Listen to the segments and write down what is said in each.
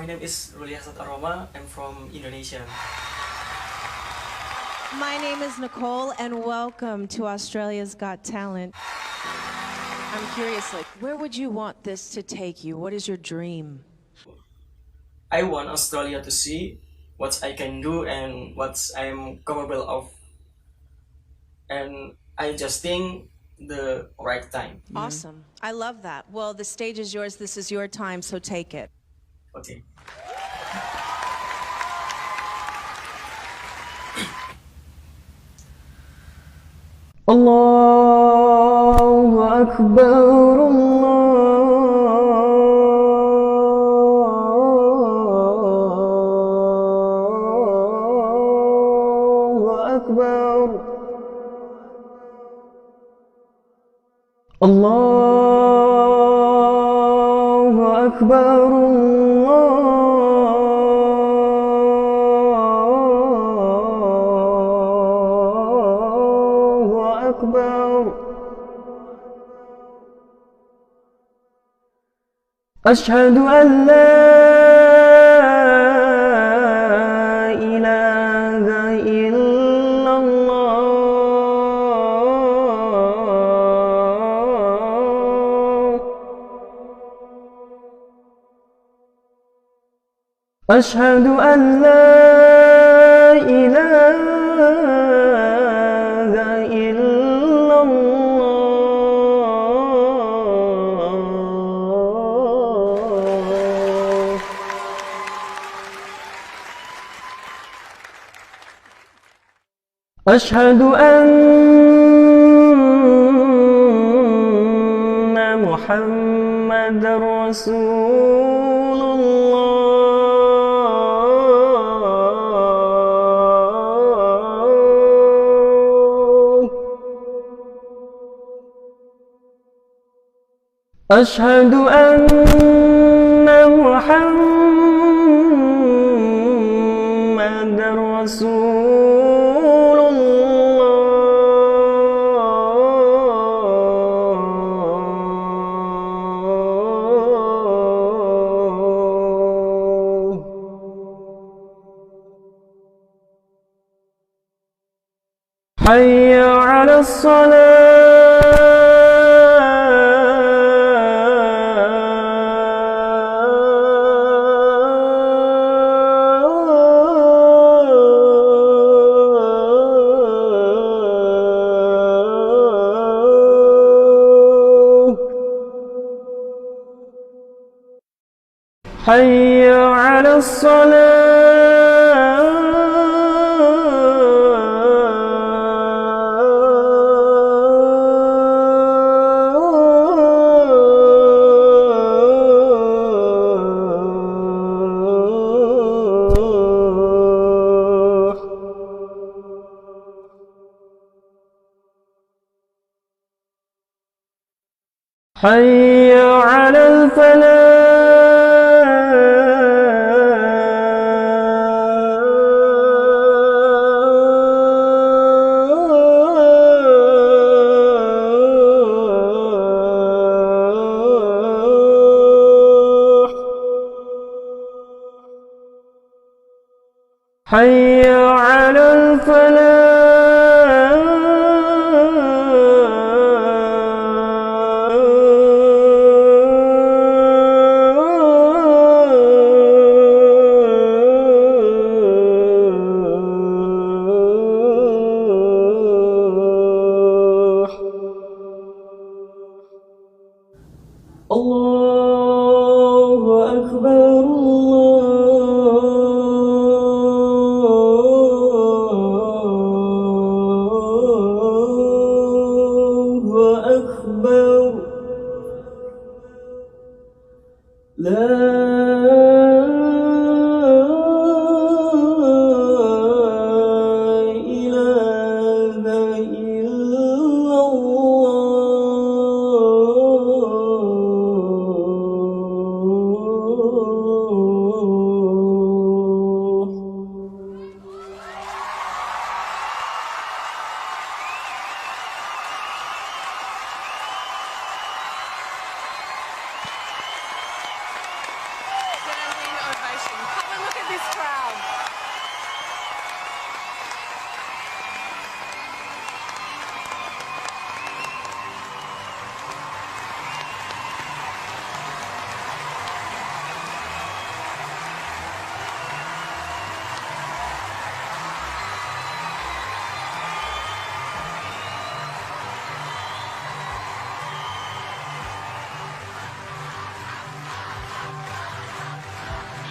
name is Aroma. I'm from Indonesia. My name is Nicole, and welcome to Australia's Got Talent. I'm curious, like, where would you want this to take you? What is your dream? I want Australia to see what I can do and what I'm capable of. And I just think the right time. Awesome. I love that. Well, the stage is yours. This is your time, so take it. Okay. Allahu Akbar, Allahu Akbar, Allahu Akbar, Allahu Akbar. أشهد أن لا إله إلا الله أشهد أن لا إله إلا الله أشهد أن محمدًا رسول الله أشهد أن محمدًا رسول الله حي على الصلاة حي على الصلاة حي على الفلاح حي على الفلاح الله أكبر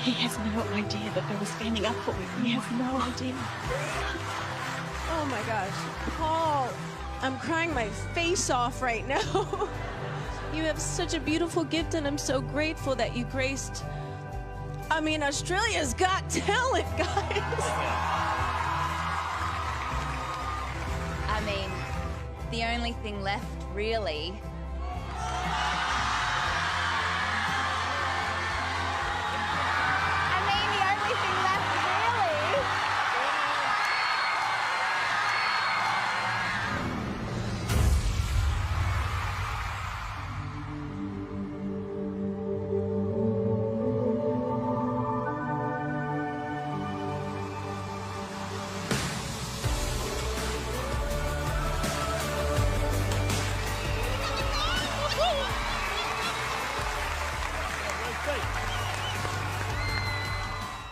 He has no idea that they were standing up for him. He has no idea. Oh my gosh. Paul, I'm crying my face off right now. You have such a beautiful gift, and I'm so grateful that you graced. I mean, Australia's got talent, guys. I mean, the only thing left, really,